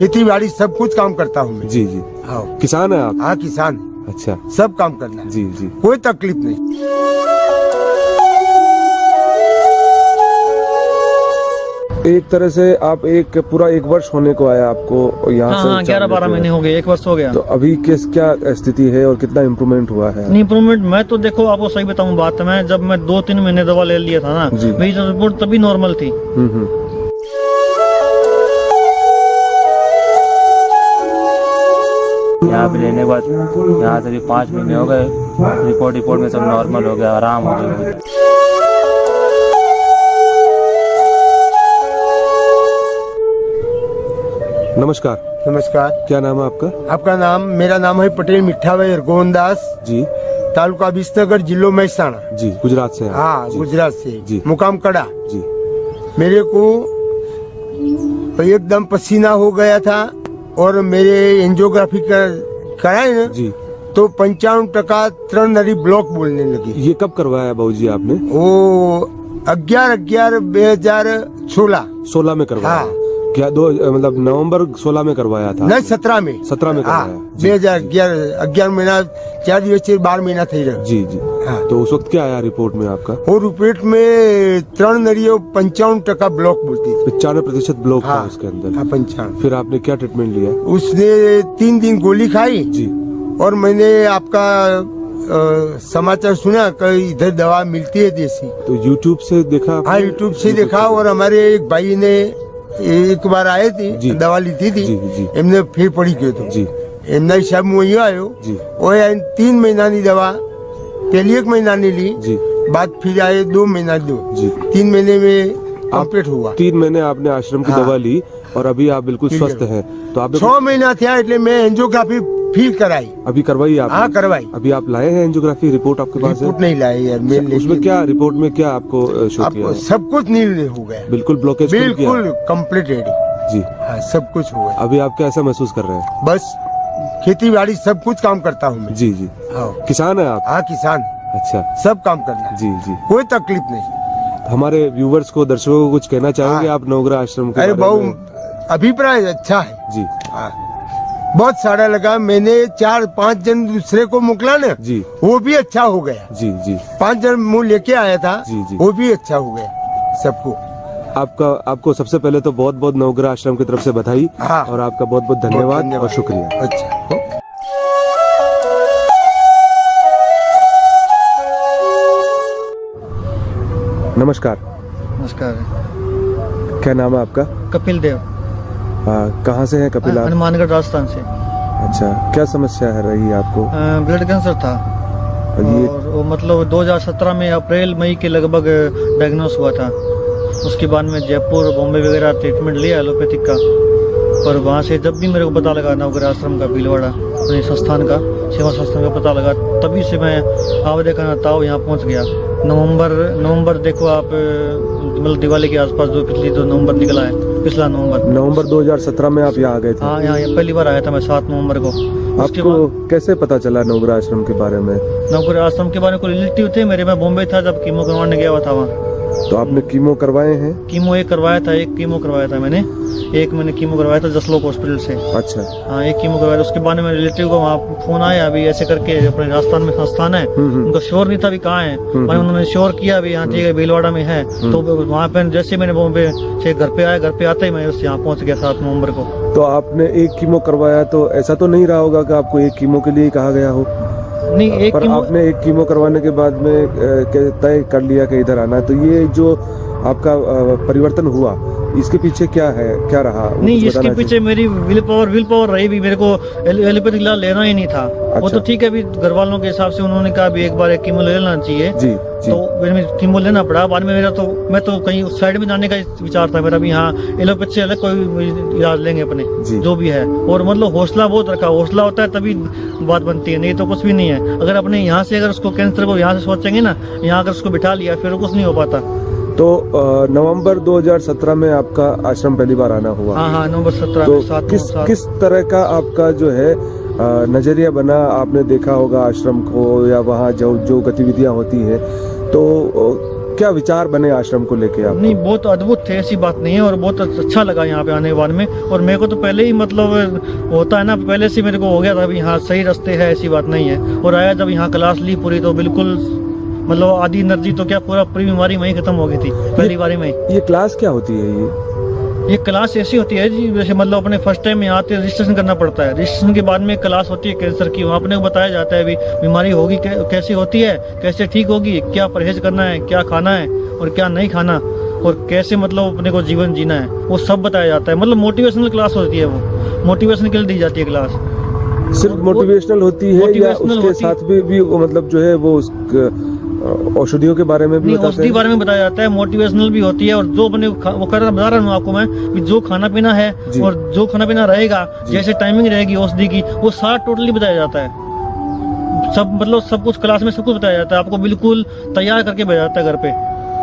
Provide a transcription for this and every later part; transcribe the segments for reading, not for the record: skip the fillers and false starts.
खेती बाड़ी सब कुछ काम करता हूँ मैं। जी जी। हाँ किसान है आप? हाँ किसान, अच्छा, सब काम करना है। जी जी। कोई तकलीफ नहीं। एक तरह से आप पूरा एक वर्ष होने को आया आपको यहाँ से? हाँ 11-12 महीने हो गए, 1 वर्ष हो गया। तो अभी क्या स्थिति है और कितना इम्प्रूवमेंट हुआ है? इम्प्रूवमेंट मैं तो देखो आपको सही बताऊं बात, मैं जब मैं 2-3 महीने दवा ले लिया था ना, मेरी रिपोर्ट तभी नॉर्मल थी। यहाँ पे लेने के बाद यहाँ से भी 5 महीने हो गए, रिपोर्ट में सब नॉर्मल हो गया, आराम हो गया। नमस्कार। नमस्कार। क्या नाम है आपका? आपका नाम? मेरा नाम है पटेल मिठा भाई गोविंदास जी। तालुका विसनगर, जिलो महसाणा। जी, गुजरात से? हाँ गुजरात से जी। मुकाम कड़ा। जी। मेरे को एकदम पसीना हो गया था और मेरे एंजियोग्राफी कराए ना जी, तो 95% 3 नरी ब्लॉक बोलने लगी। ये कब करवाया बाबूजी आपने? वो 11/11/2016 में करवाया? हाँ। क्या मतलब नवंबर 16 में करवाया था? नहीं 17 में। 17 में करवाया। 2011 महीना 4 दिवस से 12 महीना थी रहा। जी जी। हाँ। तो उस वक्त क्या आया रिपोर्ट में आपका? वो रिपोर्ट में 3 नरियों 55% ब्लॉक बोलती थी। 95% ब्लॉक था उसके अंदर। हाँ 55। फिर आपने क्या ट्रीटमेंट लिया? उसने 3 दिन गोली खाई जी, और मैंने आपका समाचार सुना कि इधर दवा मिलती है देसी, तो यूट्यूब से देखा? हाँ यूट्यूब से देखा, और हमारे एक भाई ने एक बार आए थे, दवा ली थी एमने फिर पड़ी गयो तो जी, एमना हिसाब में वही आयो जी। वो 3 महीना की दवा पहली 1 महीना नहीं ली जी, बाद फिर आए 2 महीना दो जी, 3 महीने में कंप्लीट हुआ। 3 महीने आपने आश्रम की दवा ली और अभी आप बिल्कुल स्वस्थ हैं। तो आप 6 महीना थे એટલે मैं एंजियोग्राफी फिर कराई। अभी करवाई आप? हाँ करवाई। अभी आप लाए हैं एंजियोग्राफी रिपोर्ट? आपके पास है? रिपोर्ट नहीं लाए यार। उसमें क्या रिपोर्ट में क्या आपको शो किया? सब कुछ नील हो गया, बिल्कुल ब्लॉकेज, बिल्कुल कम्प्लीटेड जी। हाँ सब कुछ हुआ। अभी आप कैसा महसूस कर रहे हैं? बस खेती बाड़ी सब कुछ काम करता हूँ मैं। जी जी। हाँ किसान है आप? हाँ किसान। अच्छा, सब काम करना जी जी, कोई तकलीफ नहीं। हमारे व्यूवर्स को, दर्शकों को कुछ कहना चाहेंगे आप नवग्रह आश्रम के? अरे बहुत अभिप्राय अच्छा है जी। बहुत सारा लगा। मैंने 4-5 जन दूसरे को मोकला ना जी, वो भी अच्छा हो गया जी जी। 5 जन मुँह लेके आया था जी जी, वो भी अच्छा हो गया सबको। आपको सबसे पहले तो बहुत बहुत नवग्रह आश्रम की तरफ से बधाई। हाँ। और आपका बहुत बहुत धन्यवाद और शुक्रिया। अच्छा। नमस्कार। नमस्कार। क्या नाम है आपका? कपिल देव। कहाँ से हैं कपिल आप? हनुमानगढ़ राजस्थान से। अच्छा, क्या समस्या है रही आपको? ब्लड कैंसर था और वो मतलब 2017 में अप्रैल मई के लगभग डायग्नोस हुआ था। उसके बाद में जयपुर बॉम्बे वगैरह ट्रीटमेंट लिया एलोपैथिक का, पर वहाँ से जब भी मेरे को पता लगा नवग्रह आश्रम का भीलवाड़ा अपने संस्थान का, सेवा संस्थान का पता लगा, तभी से मैं आवदे का ताव यहाँ पहुँच गया। नवंबर देखो आप, मतलब दिवाली के आसपास जो पिछली जो नवंबर निकला है, पिछला नवंबर 2017 में आप यहाँ आ गए थे? हाँ, यहाँ पहली बार आया था मैं 7 नवंबर को। आपको कैसे पता चला नवग्रह आश्रम के बारे में? नवग्रह आश्रम के बारे में कोई रिलेटिव थे मेरे, मैं बॉम्बे था जब कीमो करवाने गया हुआ था वहाँ। तो आपने कीमो करवाए हैं? कीमो एक करवाया था, एक कीमो करवाया था मैंने कीमो करवाया था जसलोक हॉस्पिटल से। अच्छा। हाँ, एक कीमो करवाया था। उसके बाद में रिलेटिव को वहाँ फोन आया, अभी ऐसे करके अपने राजस्थान में संस्थान है, उनको श्योर नहीं था अभी कहाँ है, मैंने उन्होंने श्योर किया अभी यहाँ ठीक है भीलवाड़ा में है। तो वहाँ पे जैसे मैंने बॉम्बे से घर पे आया, घर पे आते ही मैं यहाँ पहुँच गया 7 नवम्बर को। तो आपने एक कीमो करवाया, तो ऐसा तो नहीं रहा होगा कि आपको एक कीमो के लिए कहा गया हो? नहीं, एक पर आपने एक कीमो करवाने के बाद में तय कर लिया कि इधर आना है। तो ये जो आपका परिवर्तन हुआ, इसके पीछे क्या है, क्या रहा? नहीं, इसके पीछे मेरी विल पावर रही भी। मेरे को एलोपैथिक इलाज लेना ही नहीं था। अच्छा। वो तो ठीक है, अभी घर वालों के हिसाब से उन्होंने कहा भी एक बार एक कीमो ले लेना चाहिए जी, जी। तो मेरे कीमो लेना पड़ा। बाद में मैं तो कहीं साइड में जाने का विचार था मेरा भी। हाँ, एलोपैथी से अलग कोई इलाज लेंगे अपने जो भी है, और मतलब हौसला बहुत रखा। हौसला होता है तभी बात बनती है, नहीं तो कुछ भी नहीं है। अगर अपने यहाँ से अगर उसको कैंसर को यहाँ से सोचेंगे ना, यहाँ अगर उसको बिठा लिया फिर कुछ नहीं हो पाता। तो नवंबर 2017 में आपका आश्रम पहली बार आना हुआ? हाँ, नवंबर 17 तो किस तरह का आपका जो है नजरिया बना? आपने देखा होगा आश्रम को या वहाँ जो गतिविधियाँ होती हैं, तो क्या विचार बने आश्रम को लेके आप? नहीं, बहुत अद्भुत थे, ऐसी बात नहीं है, और बहुत अच्छा लगा यहाँ पे आने के बाद में। और मेरे को तो पहले ही मतलब होता है ना, पहले से मेरे को हो गया था अभी हाँ सही रास्ते है, ऐसी बात नहीं है। और आया जब यहाँ क्लास ली पूरी तो बिल्कुल मतलब आधी एनर्जी तो क्या पूरी बीमारी वहीं खत्म हो गई थी पहली बारी में। ये क्लास क्या होती है? ये क्लास ऐसी होती है जी, जैसे मतलब अपने फर्स्ट टाइम यहाँ आते रजिस्ट्रेशन करना पड़ता है। रजिस्ट्रेशन के बाद में क्लास होती है कैंसर की, वहाँ अपने को बताया जाता है अभी बीमारी होगी कैसे होती है, कैसे ठीक होगी, क्या परहेज करना है, क्या खाना है और क्या नहीं खाना, और कैसे मतलब अपने को जीवन जीना है, वो सब बताया जाता है। मतलब मोटिवेशनल क्लास होती है, वो मोटिवेशन के लिए दी जाती है क्लास। सिर्फ मोटिवेशनल होती है या उसके साथ भी मतलब जो है वो औषधियों के बारे में भी बताते हैं? औषधि बारे में बताया जाता है, मोटिवेशनल भी होती है। और जो अपने वो कर बता रहा हूँ आपको मैं कि जो खाना पीना है और जो खाना पीना रहेगा, जैसे टाइमिंग रहेगी औषधि की, वो सारा टोटली बताया जाता है। सब मतलब सब कुछ क्लास में सब कुछ बताया जाता है, आपको बिल्कुल तैयार करके भेजा जाता है घर पे,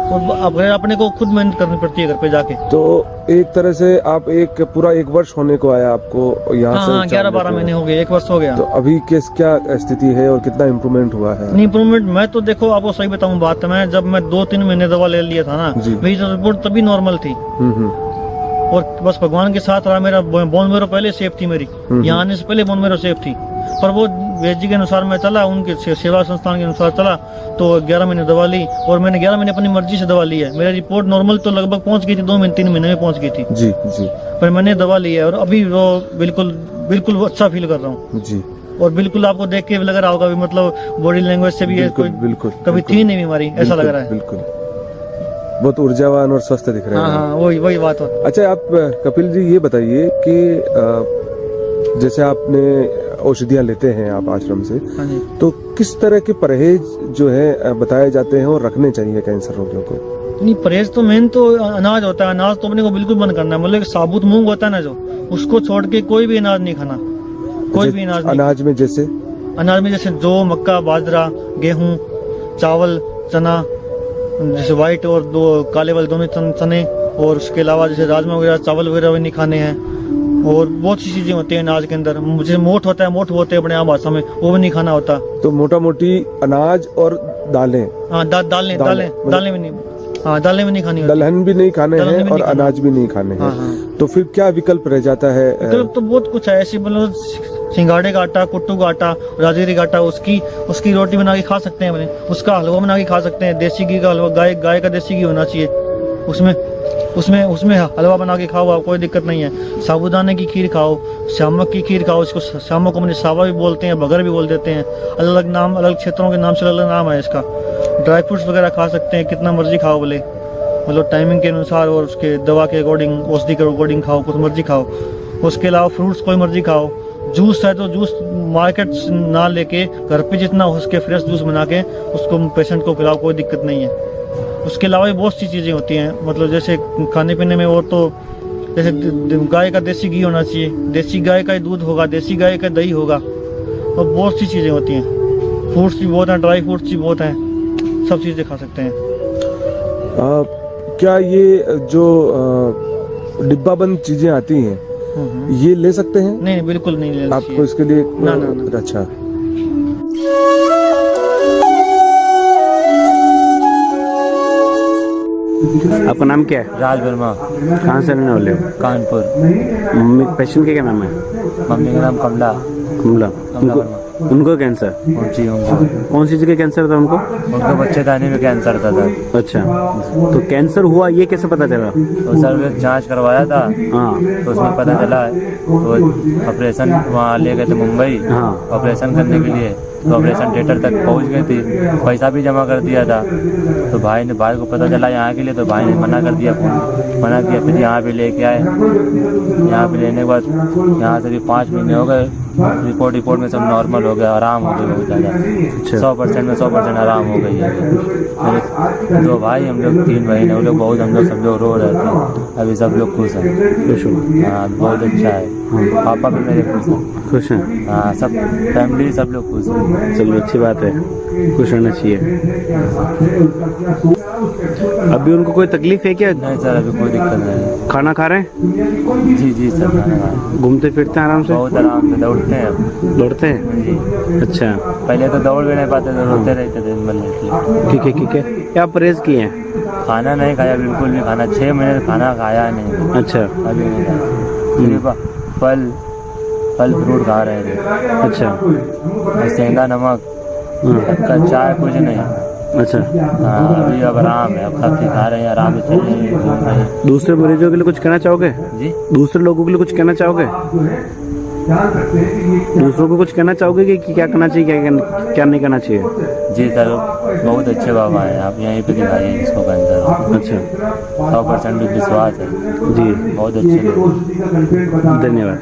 और अपने को खुद मेहनत करनी पड़ती है घर पे जाके। तो एक तरह से आप पूरा एक वर्ष होने को आया आपको यहाँ से? हाँ, 11-12 महीने हो गए, 1 वर्ष हो गया। तो अभी क्या स्थिति है और कितना इम्प्रूवमेंट हुआ है? नहीं, इम्प्रूवमेंट मैं तो देखो आपको सही बताऊं बात, मैं जब मैं 2-3 महीने दवा ले लिया था ना, मेरी रिपोर्ट तभी नॉर्मल थी। और बस भगवान के साथ रहा, मेरा बोन मेरो पहले सेफ थी, मेरी यहाँ आने से पहले बोन मेरो सेफ थी। पर वो वेद जी के अनुसार मैं चला, उनके सेवा संस्थान के अनुसार चला, तो 11 महीने दवा ली। और मैंने 11 महीने अपनी मर्जी से दवा ली है। मेरी रिपोर्ट नॉर्मल तो लगभग पहुंच गई थी, 2-3 महीने में पहुंच गई थी जी। पर मैंने दवा ली है और अभी वो बिल्कुल अच्छा फील कर रहा हूँ जी। और बिल्कुल आपको देख के लग रहा होगा भी मतलब बॉडी लैंग्वेज से भी बिल्कुल कभी थी नहीं बीमारी, ऐसा लग रहा है। बिल्कुल बहुत ऊर्जावान और स्वस्थ दिख रहे हैं। हाँ, वही बात हो। अच्छा, आप कपिल जी ये बताइए कि जैसे आपने औषधियाँ लेते हैं आप आश्रम से, तो किस तरह के परहेज जो है बताए जाते हैं और रखने चाहिए कैंसर रोगियों को? नहीं, परहेज तो मेन तो अनाज होता है, अनाज तो अपने को बिल्कुल बंद करना है। मतलब साबुत मूंग होता है ना जो, उसको छोड़ के कोई भी अनाज नहीं खाना, कोई भी अनाज नहीं। अनाज में जैसे जौ, मक्का, बाजरा, गेहूं, चावल, चना, जैसे व्हाइट और दो काले वाले दोनों चने, और उसके अलावा जैसे राजमा वगैरह, चावल वगैरह भी नहीं खाने हैं। और बहुत सी चीजें होती है अनाज के अंदर, जैसे मोठ होता है, मोठ बोलते हैं अपने आम भाषा में, वो भी नहीं खाना होता। तो मोटा मोटी अनाज और दालें। हाँ, दालें भी नहीं, हाँ दालें भी नहीं खानी, दलहन भी नहीं खाने हैं और अनाज भी नहीं खाने हैं। तो फिर क्या विकल्प रह जाता है? विकल्प तो बहुत कुछ है, ऐसी मतलब सिंगाड़े का आटा, कुट्टू का आटा, राजगिरी का आटा, उसकी रोटी बना के खा सकते हैं अपने, उसका हलवा बना के खा सकते हैं। देसी घी का हलवा, गाय का देसी घी होना चाहिए, उसमें हलवा बना के खाओ आप, कोई दिक्कत नहीं है। साबूदाने की खीर खाओ, शामक की खीर खाओ, इसको शामक को सावा भी बोलते हैं, बगर भी बोल देते हैं, अलग अलग नाम, अलग क्षेत्रों के नाम से अलग नाम है इसका। ड्राई फ्रूट्स वगैरह खा सकते हैं, कितना मर्जी खाओ बोले, मतलब टाइमिंग के अनुसार और उसके दवा के अकॉर्डिंग, औषधि के अकॉर्डिंग खाओ, कुछ मर्जी खाओ। उसके अलावा फ्रूट्स कोई मर्जी खाओ। जूस है तो जूस मार्केट ना लेके घर पे जितना हो सके फ्रेश जूस बना के उसको पेशेंट को पिलाओ, कोई दिक्कत नहीं है। उसके अलावा भी बहुत सी चीज़ें होती हैं, मतलब जैसे खाने पीने में, और तो जैसे गाय का देसी घी होना चाहिए, देसी गाय का ही दूध होगा, देसी गाय का दही होगा, और बहुत सी चीज़ें होती हैं। फ्रूट्स भी बहुत हैं, ड्राई फ्रूट्स भी बहुत हैं, सब चीज़ें खा सकते हैं। क्या ये जो डिब्बाबंद चीज़ें आती हैं ये ले सकते हैं? नहीं, बिल्कुल नहीं लेना चाहिए। आपको इसके लिए ना। अच्छा, आपका नाम क्या है? राज वर्मा। कहाँ से रहने वाले हो? कानपुर। मम्मी पेशेंट के क्या नाम है? मम्मी का नाम कमला वर्मा। उनको कैंसर? कौन सी जगह कैंसर था उनको? उनको बच्चेदानी में कैंसर था सर। अच्छा, तो कैंसर हुआ ये कैसे पता चला? तो सर जांच करवाया था, हाँ, तो उसमें पता चला, तो ऑपरेशन वहाँ ले गए थे मुंबई, हाँ, ऑपरेशन करने के लिए। तो ऑपरेशन थिएटर तक पहुँच गई थी, पैसा भी जमा कर दिया था। तो भाई को पता चला यहाँ के लिए, तो भाई ने मना कर दिया, मना किया। फिर यहाँ पे लेके आए, यहाँ पे लेने के बाद यहाँ से भी 5 महीने हो गए, रिपोर्ट में सब नॉर्मल हो गया, आराम हो गया बहुत ज़्यादा। 100% में 100% आराम हो गई है। मेरे 2 भाई, हम लोग 3 बहन, वो लोग बहुत, हम लोग सब लोग रो रहे थे। अभी सब लोग खुश हैं। हाँ, बहुत अच्छा है। पापा भी मेरे खुश हैं। हाँ, सब फैमिली सब लोग खुश हैं। चलो अच्छी बात है, खुश रहना चाहिए। अभी उनको कोई तकलीफ है क्या? नहीं सर, अभी कोई दिक्कत नहीं। खाना खा रहे हैं? जी सर, खाना खा रहे हैं। घूमते फिरते हैं आराम से? बहुत आराम से, दौड़ते हैं अब। दौड़ते हैं? जी। अच्छा, पहले तो दौड़ भी नहीं पाते थे, रोते रहते थे। ठीक है। ठीक है, क्या परहेज किए हैं? खाना नहीं खाया, बिल्कुल भी खाना, 6 महीने खाना खाया नहीं। अच्छा। अभी नहीं खाया, सिर्फ फल फ्रूट खा रहे थे। अच्छा। और सेंधा नमक, चाय, कुछ नहीं। अच्छा। हाँ, अभी अब आराम है, अब सब खा रहे हैं, आराम से चल रहे हैं, घूम रहे हैं। दूसरे मरीजों के लिए कुछ कहना चाहोगे? जी, दूसरे लोगों के लिए कुछ कहना चाहोगे? दूसरों को कुछ कहना चाहोगे कि क्या करना चाहिए, क्या नहीं करना चाहिए? जी सर, बहुत अच्छे बाबा हैं, आप यहीं पे दिखाइए इसको कैंसर। अच्छा। 100% विश्वास है जी, बहुत अच्छे लोग। धन्यवाद।